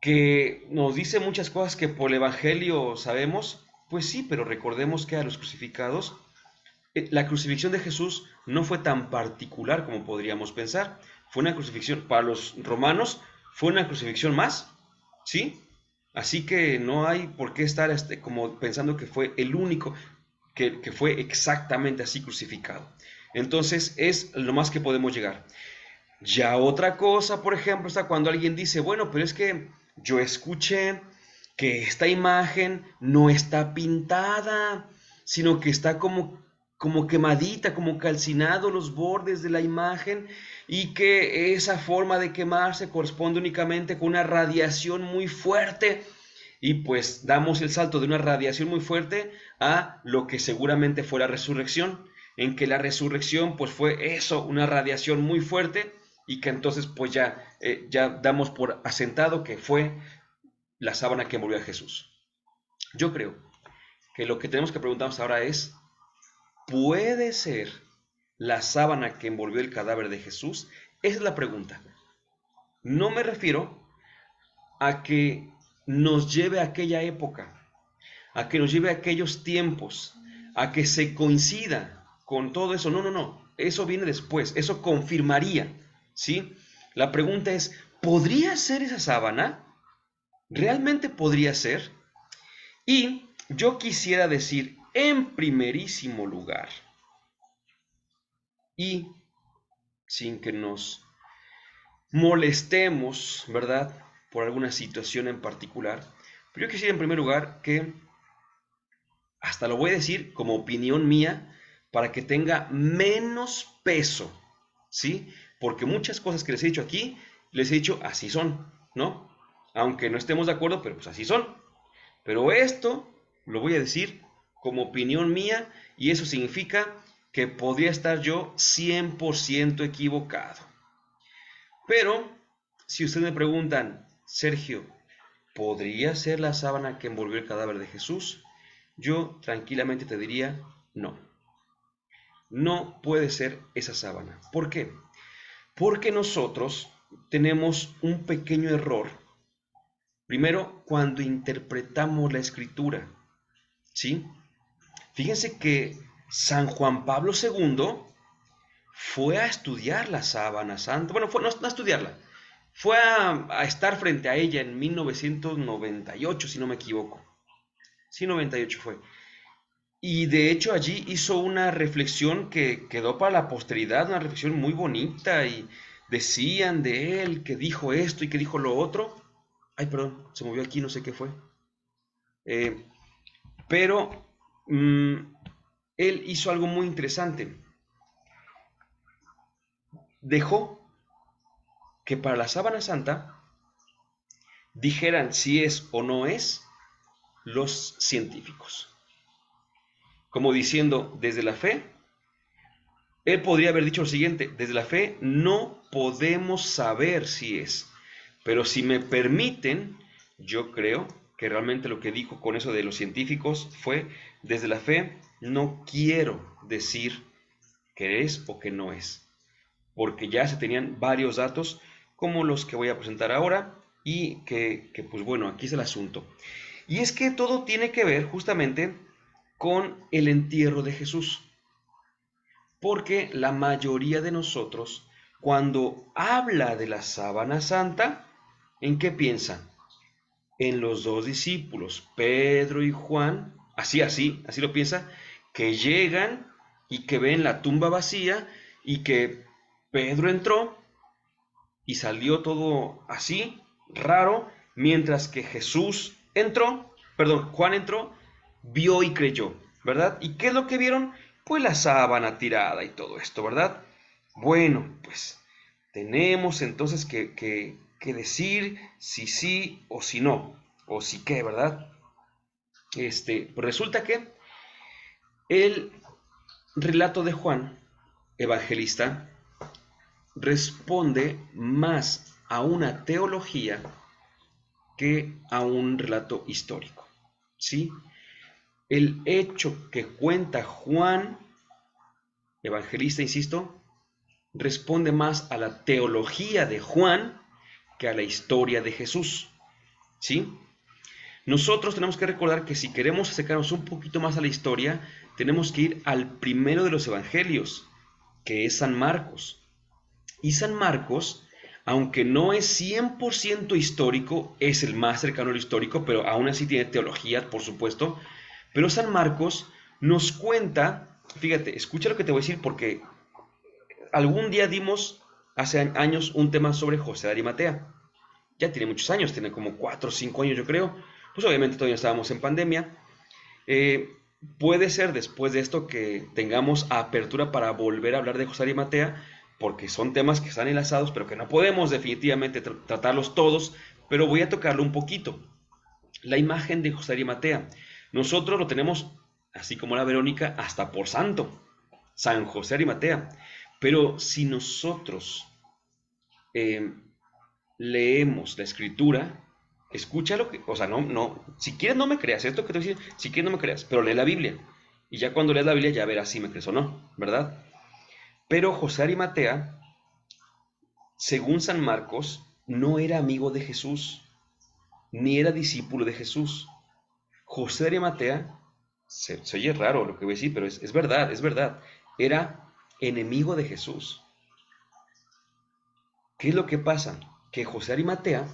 [SPEAKER 1] que nos dice muchas cosas que por el Evangelio sabemos, pues sí, pero recordemos que a los crucificados la crucifixión de Jesús no fue tan particular como podríamos pensar. Fue una crucifixión, para los romanos, fue una crucifixión más, ¿sí? Así que no hay por qué estar como pensando que fue el único que fue exactamente así crucificado. Entonces es lo más que podemos llegar. Ya otra cosa, por ejemplo, está cuando alguien dice, bueno, pero es que yo escuché que esta imagen no está pintada, sino que está como quemadita, como calcinado los bordes de la imagen y que esa forma de quemarse corresponde únicamente con una radiación muy fuerte. Y pues damos el salto de una radiación muy fuerte a lo que seguramente fue la resurrección, en que la resurrección pues fue eso, una radiación muy fuerte y que entonces pues ya damos por asentado que fue la sábana que envolvió a Jesús. Yo creo que lo que tenemos que preguntarnos ahora es, ¿puede ser la sábana que envolvió el cadáver de Jesús? Esa es la pregunta. No me refiero a que nos lleve a aquella época, a que nos lleve a aquellos tiempos, a que se coincida con todo eso. No, no, no. Eso viene después. Eso confirmaría, ¿sí? La pregunta es, ¿podría ser esa sábana? ¿Realmente podría ser? Y yo quisiera decir, en primerísimo lugar, y sin que nos molestemos, ¿verdad? Por alguna situación en particular, pero yo quisiera en primer lugar que, hasta lo voy a decir como opinión mía, para que tenga menos peso, ¿sí? Porque muchas cosas que les he dicho aquí, les he dicho así son, ¿no? Aunque no estemos de acuerdo, pero pues así son. Pero esto lo voy a decir como opinión mía y eso significa que podría estar yo 100% equivocado. Pero si ustedes me preguntan, Sergio, ¿podría ser la sábana que envolvió el cadáver de Jesús? Yo tranquilamente te diría, no. No puede ser esa sábana. ¿Por qué? Porque nosotros tenemos un pequeño error. Primero, cuando interpretamos la escritura, ¿sí? Fíjense que San Juan Pablo II fue a estudiar la sábana santa. Bueno, no a estudiarla, fue a estar frente a ella en 1998, si no me equivoco. Sí, 98 fue. Y de hecho allí hizo una reflexión que quedó para la posteridad, una reflexión muy bonita y decían de él que dijo esto y que dijo lo otro. Ay, perdón, se movió aquí, no sé qué fue. Eh, pero mm, él hizo algo muy interesante. Dejó que para la sábana santa dijeran si es o no es los científicos. Como diciendo, desde la fe, él podría haber dicho lo siguiente, desde la fe no podemos saber si es, pero si me permiten, yo creo que realmente lo que dijo con eso de los científicos fue: desde la fe no quiero decir que es o que no es, porque ya se tenían varios datos como los que voy a presentar ahora y que pues bueno, aquí es el asunto. Y es que todo tiene que ver justamente con el entierro de Jesús, porque la mayoría de nosotros, cuando habla de la sábana santa, ¿en qué piensa? En los dos discípulos, Pedro y Juan, así lo piensa, que llegan y que ven la tumba vacía y que Pedro entró y salió todo así, raro, mientras que Jesús entró, perdón, Juan entró, vio y creyó, ¿verdad? ¿Y qué es lo que vieron? Pues la sábana tirada y todo esto, ¿verdad? Bueno, pues tenemos entonces que decir si sí o si no, o si qué, ¿verdad? Pues resulta que el relato de Juan, evangelista, responde más a una teología que a un relato histórico, ¿sí? El hecho que cuenta Juan, evangelista, insisto, responde más a la teología de Juan que a la historia de Jesús, ¿sí? Nosotros tenemos que recordar que si queremos acercarnos un poquito más a la historia, tenemos que ir al primero de los evangelios, que es San Marcos. Y San Marcos, aunque no es 100% histórico, es el más cercano al histórico, pero aún así tiene teología, por supuesto. Pero San Marcos nos cuenta, fíjate, escucha lo que te voy a decir, porque algún día dimos, hace años, un tema sobre José de Arimatea. Ya tiene muchos años, tiene como 4 o 5 años yo creo. Pues obviamente todavía estábamos en pandemia. Eh, Puede ser después de esto que tengamos apertura para volver a hablar de José de Arimatea, porque son temas que están enlazados, pero que no podemos definitivamente tratarlos todos, pero voy a tocarlo un poquito. La imagen de José de Arimatea. Nosotros lo tenemos, así como la Verónica, hasta por santo, San José de Arimatea. Pero si nosotros eh, leemos la escritura, escucha lo que, o sea, si quieres no me creas, esto que te voy a decir, si quieres no me creas, pero lee la Biblia. Y ya cuando leas la Biblia ya verás si me crees o no, ¿verdad? Pero José Arimatea, según San Marcos, no era amigo de Jesús, ni era discípulo de Jesús. José Arimatea, se oye raro lo que voy a decir, pero es verdad, es verdad. Era enemigo de Jesús. ¿Qué es lo que pasa? Que José Arimatea,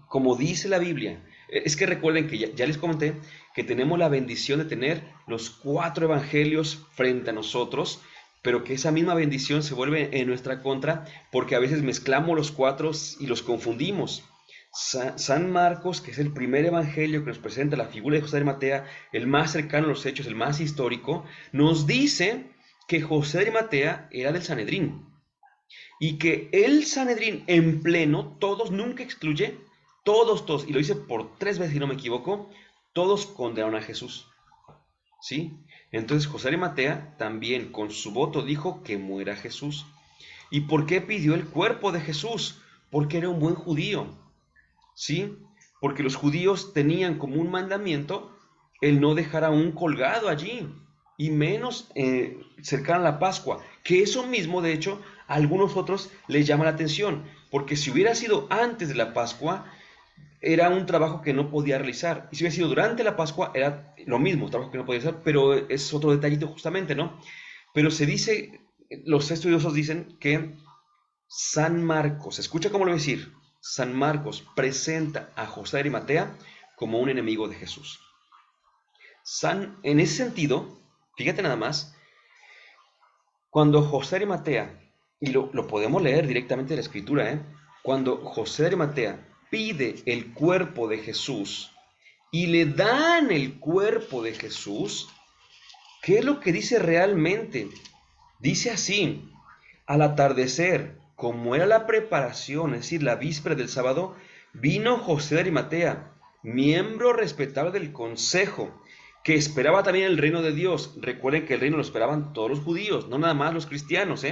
[SPEAKER 1] como dice la Biblia, es que recuerden que ya les comenté que tenemos la bendición de tener los 4 evangelios frente a nosotros, pero que esa misma bendición se vuelve en nuestra contra porque a veces mezclamos los 4 y los confundimos. San Marcos, que es el primer evangelio que nos presenta la figura de José de Arimatea, el más cercano a los hechos, el más histórico, nos dice que José de Arimatea era del Sanedrín y que el Sanedrín en pleno, todos, nunca excluye, todos, y lo dice por 3 veces si no me equivoco, todos condenaron a Jesús, ¿sí? Entonces José de Arimatea también con su voto dijo que muera Jesús. ¿Y por qué pidió el cuerpo de Jesús? Porque era un buen judío, ¿sí? Porque los judíos tenían como un mandamiento el no dejar a un colgado allí, y menos cercano a la Pascua, que eso mismo, de hecho, a algunos otros les llama la atención, porque si hubiera sido antes de la Pascua, era un trabajo que no podía realizar, y si hubiera sido durante la Pascua, era lo mismo, trabajo que no podía hacer, pero es otro detallito justamente, ¿no? Pero se dice, los estudiosos dicen que San Marcos, escucha cómo lo voy a decir, San Marcos presenta a José de Arimatea como un enemigo de Jesús. En ese sentido, fíjate nada más, cuando José de Arimatea, y lo podemos leer directamente de la escritura, cuando José de Arimatea pide el cuerpo de Jesús y le dan el cuerpo de Jesús, ¿qué es lo que dice realmente? Dice así: al atardecer, como era la preparación, es decir, la víspera del sábado, vino José de Arimatea, miembro respetable del consejo, que esperaba también el reino de Dios. Recuerden que el reino lo esperaban todos los judíos, no nada más los cristianos,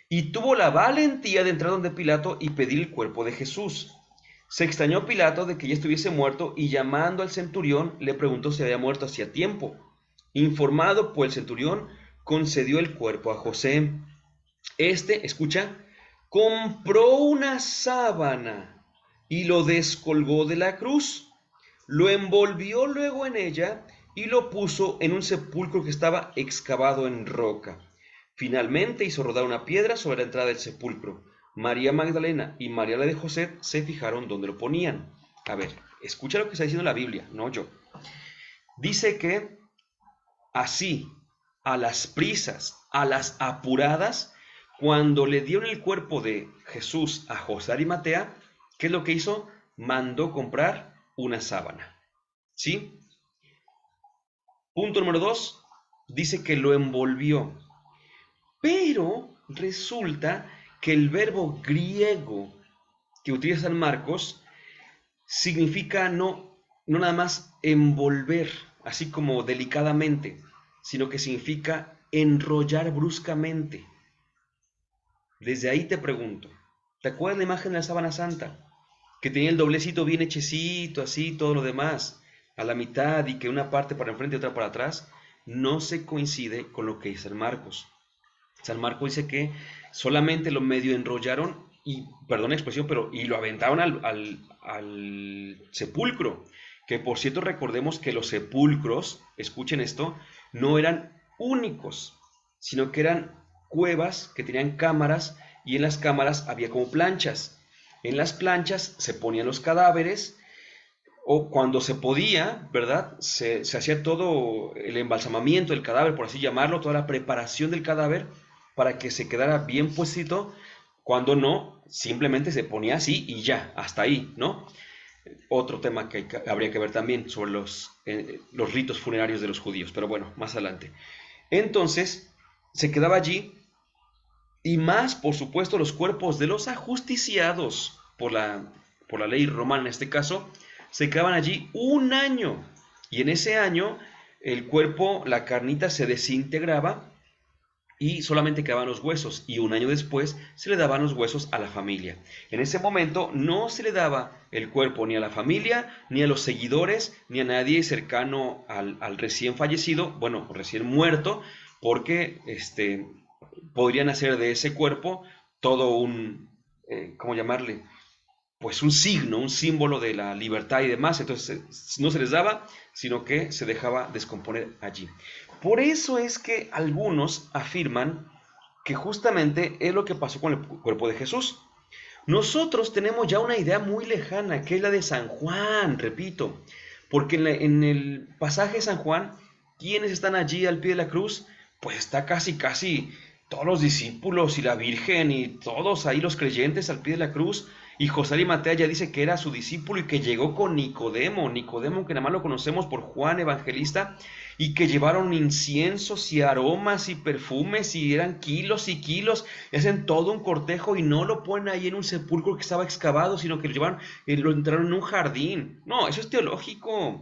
[SPEAKER 1] y tuvo la valentía de entrar donde Pilato y pedir el cuerpo de Jesús. Se extrañó Pilato de que ya estuviese muerto y llamando al centurión le preguntó si había muerto hacía tiempo. Informado por el centurión, concedió el cuerpo a José. Este, escucha, compró una sábana y lo descolgó de la cruz. Lo envolvió luego en ella y lo puso en un sepulcro que estaba excavado en roca. Finalmente hizo rodar una piedra sobre la entrada del sepulcro. María Magdalena y María la de José se fijaron dónde lo ponían. A ver, escucha lo que está diciendo la Biblia, no yo. Dice que así, a las prisas, a las apuradas, cuando le dieron el cuerpo de Jesús a José Arimatea, ¿qué es lo que hizo? Mandó comprar una sábana. ¿Sí? Punto número 2, dice que lo envolvió. Pero resulta que el verbo griego que utiliza San Marcos significa no nada más envolver, así como delicadamente, sino que significa enrollar bruscamente. Desde ahí te pregunto, ¿te acuerdas la imagen de la sábana santa? Que tenía el doblecito bien hechecito, así, todo lo demás, a la mitad y que una parte para enfrente y otra para atrás, no se coincide con lo que dice San Marcos. San Marcos dice que solamente lo medio enrollaron y, perdón la expresión, pero y lo aventaron al sepulcro. Que por cierto recordemos que los sepulcros, escuchen esto, no eran únicos, sino que eran cuevas que tenían cámaras y en las cámaras había como planchas. En las planchas se ponían los cadáveres o cuando se podía, ¿verdad? Se hacía todo el embalsamamiento del cadáver, por así llamarlo, toda la preparación del cadáver para que se quedara bien puestito. Cuando no, simplemente se ponía así y ya, hasta ahí, ¿no? Otro tema que habría que ver también sobre los ritos funerarios de los judíos, pero bueno, más adelante. Entonces, se quedaba allí y más, por supuesto, los cuerpos de los ajusticiados por la ley romana en este caso, se quedaban allí un año. Y en ese año el cuerpo, la carnita se desintegraba y solamente quedaban los huesos. Y un año después se le daban los huesos a la familia. En ese momento no se le daba el cuerpo ni a la familia, ni a los seguidores, ni a nadie cercano al recién fallecido, bueno, recién muerto, porque podrían hacer de ese cuerpo todo ¿cómo llamarle? Pues un signo, un símbolo de la libertad y demás. Entonces no se les daba, sino que se dejaba descomponer allí. Por eso es que algunos afirman que justamente es lo que pasó con el cuerpo de Jesús. Nosotros tenemos ya una idea muy lejana, que es la de San Juan, repito, porque en el pasaje de San Juan, ¿quiénes están allí al pie de la cruz? Pues está casi todos los discípulos y la Virgen y todos ahí los creyentes al pie de la cruz. Y José Arimatea ya dice que era su discípulo y que llegó con Nicodemo, que nada más lo conocemos por Juan Evangelista, y que llevaron inciensos y aromas y perfumes y eran kilos y kilos, y hacen todo un cortejo y no lo ponen ahí en un sepulcro que estaba excavado, sino que lo llevaron, lo entraron en un jardín. No, eso es teológico,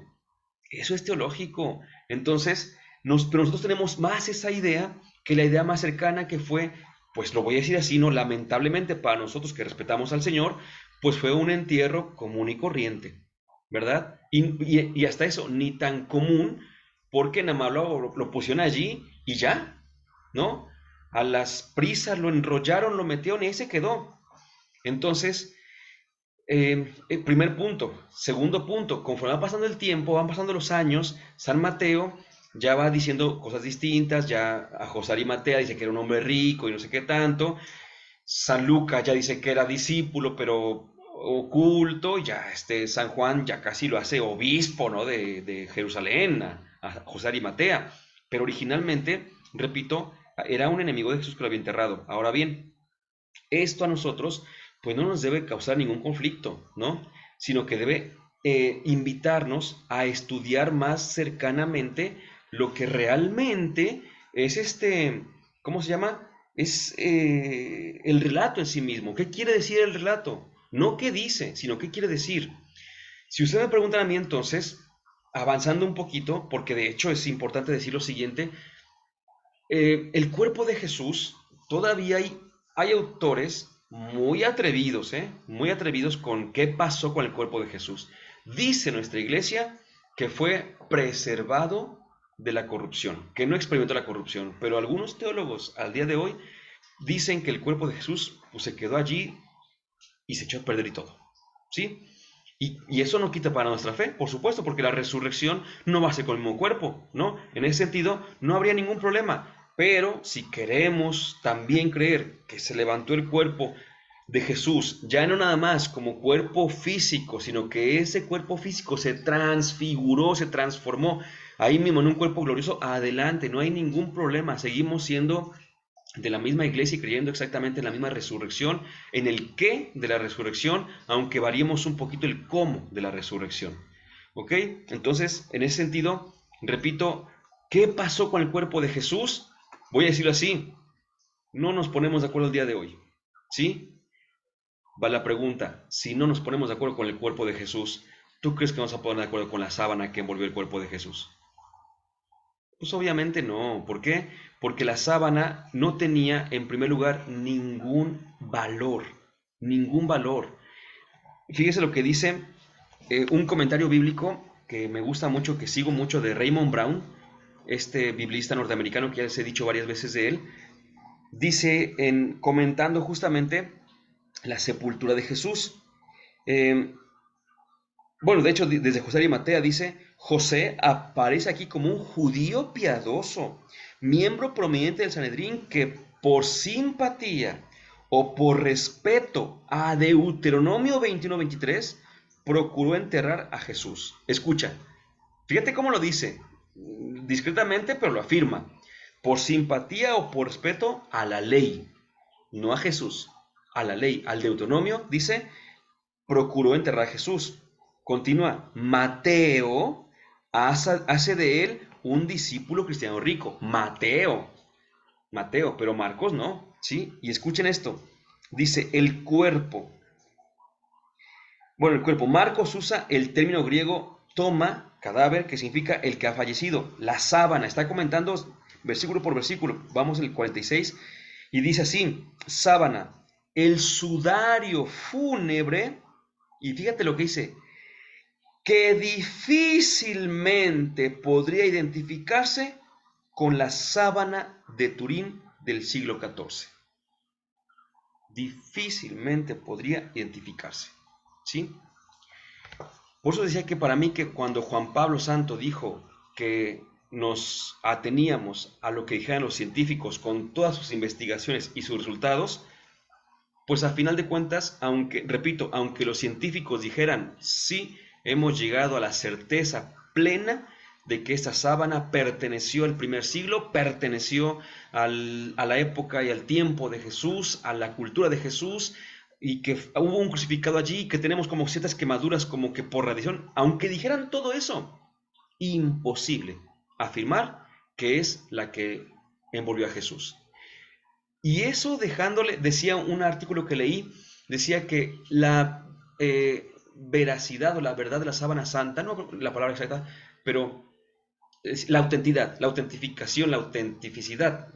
[SPEAKER 1] eso es teológico. Entonces, pero nosotros tenemos más esa idea que la idea más cercana que fue, pues lo voy a decir así, no, lamentablemente para nosotros que respetamos al Señor, pues fue un entierro común y corriente, ¿verdad? Y hasta eso, ni tan común, porque nada más lo pusieron allí y ya, ¿no? A las prisas lo enrollaron, lo metieron y ahí se quedó. Entonces, primer punto. Segundo punto, conforme va pasando el tiempo, van pasando los años, San Mateo ya va diciendo cosas distintas, ya a José Arimatea dice que era un hombre rico y no sé qué tanto, San Lucas ya dice que era discípulo, pero oculto, ya San Juan ya casi lo hace obispo, ¿no? de Jerusalén, a José Arimatea, pero originalmente, repito, era un enemigo de Jesús que lo había enterrado. Ahora bien, esto a nosotros pues no nos debe causar ningún conflicto, ¿no? Sino que debe invitarnos a estudiar más cercanamente lo que realmente es ¿cómo se llama? Es el relato en sí mismo. ¿Qué quiere decir el relato? No qué dice, sino qué quiere decir. Si ustedes me preguntan a mí entonces, avanzando un poquito, porque de hecho es importante decir lo siguiente, el cuerpo de Jesús, todavía hay autores muy atrevidos, muy atrevidos con qué pasó con el cuerpo de Jesús. Dice nuestra iglesia que fue preservado de la corrupción, que no experimentó la corrupción, pero algunos teólogos al día de hoy dicen que el cuerpo de Jesús pues, se quedó allí y se echó a perder y todo, ¿sí? Y eso no quita para nuestra fe, por supuesto, porque la resurrección no va a ser con el mismo cuerpo, ¿no? En ese sentido, no habría ningún problema. Pero si queremos también creer que se levantó el cuerpo de Jesús, ya no nada más como cuerpo físico, sino que ese cuerpo físico se transfiguró, se transformó ahí mismo en un cuerpo glorioso, adelante, no hay ningún problema, seguimos siendo de la misma iglesia y creyendo exactamente en la misma resurrección, en el qué de la resurrección, aunque variemos un poquito el cómo de la resurrección. ¿Ok? Entonces, en ese sentido, repito, ¿qué pasó con el cuerpo de Jesús? Voy a decirlo así, no nos ponemos de acuerdo el día de hoy. ¿Sí? Va la pregunta, si no nos ponemos de acuerdo con el cuerpo de Jesús, ¿tú crees que vamos a poner de acuerdo con la sábana que envolvió el cuerpo de Jesús? Pues obviamente no. ¿Por qué? Porque la sábana no tenía, en primer lugar, ningún valor. Ningún valor. Fíjese lo que dice un comentario bíblico que me gusta mucho, que sigo mucho, de Raymond Brown, este biblista norteamericano que ya les he dicho varias veces de él. Dice, comentando justamente la sepultura de Jesús. Eh, Bueno, de hecho, desde José de Arimatea dice, José aparece aquí como un judío piadoso, miembro prominente del Sanedrín que por simpatía o por respeto a Deuteronomio 21-23 procuró enterrar a Jesús. Escucha, fíjate cómo lo dice, discretamente, pero lo afirma. Por simpatía o por respeto a la ley, no a Jesús, a la ley, al Deuteronomio, dice, procuró enterrar a Jesús. Continúa, Mateo hace de él un discípulo cristiano rico. Mateo, pero Marcos no, ¿sí? Y escuchen esto, dice el cuerpo. Bueno, el cuerpo, Marcos usa el término griego toma, cadáver, que significa el que ha fallecido. La sábana, está comentando versículo por versículo, vamos al 46, y dice así, sábana, el sudario fúnebre, y fíjate lo que dice, que difícilmente podría identificarse con la sábana de Turín del siglo XIV. Difícilmente podría identificarse, ¿sí? Por eso decía que para mí que cuando Juan Pablo Santo dijo que nos ateníamos a lo que dijeran los científicos con todas sus investigaciones y sus resultados, pues a final de cuentas, aunque, repito, aunque los científicos dijeran, sí, hemos llegado a la certeza plena de que esta sábana perteneció al primer siglo, perteneció a la época y al tiempo de Jesús, a la cultura de Jesús, y que hubo un crucificado allí, que tenemos como ciertas quemaduras como que por radiación, aunque dijeran todo eso, imposible afirmar que es la que envolvió a Jesús. Y eso dejándole, decía un artículo que leí, decía que la veracidad o la verdad de la sábana santa, no la palabra exacta, pero la autenticidad, la autentificación, la autenticidad,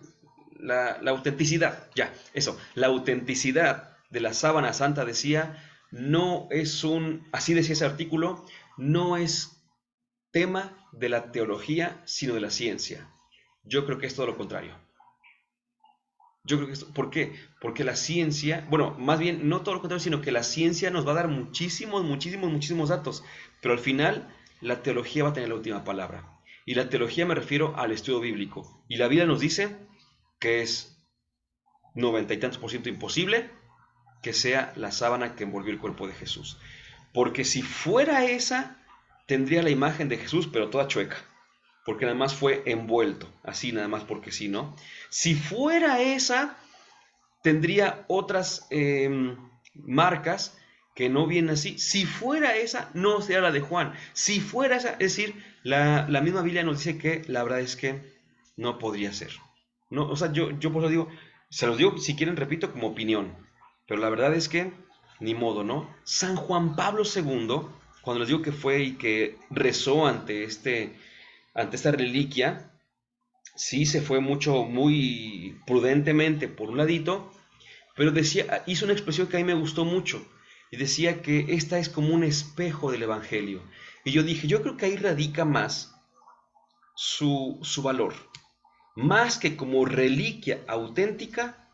[SPEAKER 1] la autenticidad, ya, eso, la autenticidad de la sábana santa decía, no es así decía ese artículo, no es tema de la teología, sino de la ciencia. Yo creo que es todo lo contrario. Yo creo que esto, ¿por qué? Porque la ciencia, bueno, más bien no todo lo contrario, sino que la ciencia nos va a dar muchísimos datos, pero al final la teología va a tener la última palabra. Y la teología me refiero al estudio bíblico. Y la Biblia nos dice que es 90 y tantos por ciento imposible que sea la sábana que envolvió el cuerpo de Jesús. Porque si fuera esa, tendría la imagen de Jesús, pero toda chueca. Porque nada más fue envuelto, así nada más porque sí, ¿no? Si fuera esa, tendría otras marcas que no vienen así. Si fuera esa, no sería la de Juan. Si fuera esa, es decir, la misma Biblia nos dice que la verdad es que no podría ser. No, o sea, yo por eso digo, se los digo si quieren, repito, como opinión. Pero la verdad es que, ni modo, ¿no? San Juan Pablo II, cuando les digo que fue y que rezó ante esta reliquia, sí se fue muy prudentemente por un ladito, Pero decía, hizo una expresión que a mí me gustó mucho, y decía que esta es como un espejo del Evangelio. Y yo dije, yo creo que ahí radica más su valor, más que como reliquia auténtica,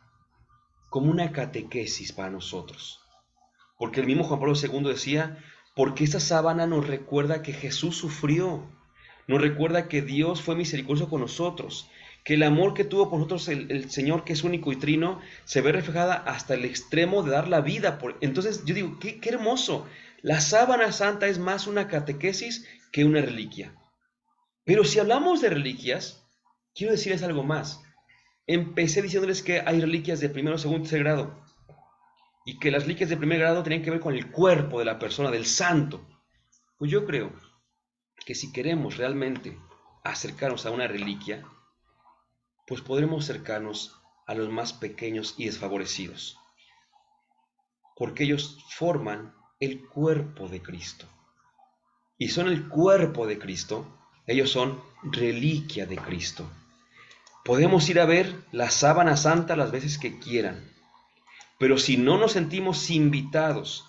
[SPEAKER 1] como una catequesis para nosotros. Porque el mismo Juan Pablo II decía, porque esta sábana nos recuerda que Jesús sufrió, nos recuerda que Dios fue misericordioso con nosotros, que el amor que tuvo por nosotros el Señor, que es único y trino, se ve reflejada hasta el extremo de dar la vida. Entonces yo digo, qué hermoso. La sábana santa es más una catequesis que una reliquia. Pero si hablamos de reliquias, quiero decirles algo más. Empecé diciéndoles que hay reliquias de primero, segundo y tercer grado, y que las reliquias de primer grado tenían que ver con el cuerpo de la persona, del santo. Pues yo creo que si queremos realmente acercarnos a una reliquia, pues podremos acercarnos a los más pequeños y desfavorecidos, porque ellos forman el cuerpo de Cristo. Y son el cuerpo de Cristo, ellos son reliquia de Cristo. Podemos ir a ver la sábana santa las veces que quieran, pero si no nos sentimos invitados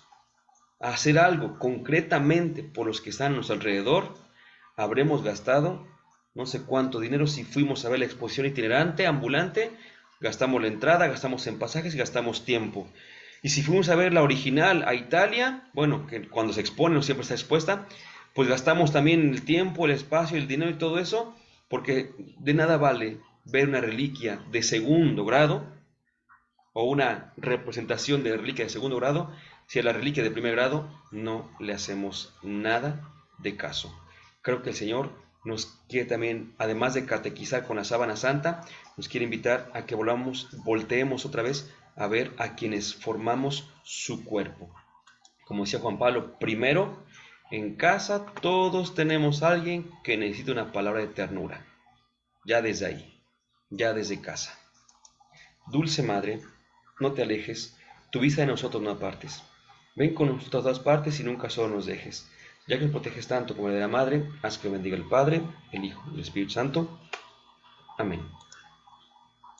[SPEAKER 1] a hacer algo concretamente por los que están a nuestro alrededor, habremos gastado no sé cuánto dinero. Si fuimos a ver la exposición itinerante, ambulante, gastamos la entrada, gastamos en pasajes y gastamos tiempo. Y si fuimos a ver la original a Italia, bueno, que cuando se expone no siempre está expuesta, pues gastamos también el tiempo, el espacio, el dinero y todo eso, porque de nada vale ver una reliquia de segundo grado o una representación de reliquia de segundo grado si a la reliquia de primer grado no le hacemos nada de caso. Creo que el Señor nos quiere también, además de catequizar con la sábana santa, nos quiere invitar a que volteemos otra vez a ver a quienes formamos su cuerpo. Como decía Juan Pablo, primero, en casa todos tenemos a alguien que necesita una palabra de ternura. Ya desde ahí, ya desde casa. Dulce Madre, no te alejes, tu vista de nosotros no apartes. Ven con nosotros a todas partes y nunca solo nos dejes. Ya que nos proteges tanto como la de la Madre, haz que bendiga el Padre, el Hijo y el Espíritu Santo. Amén.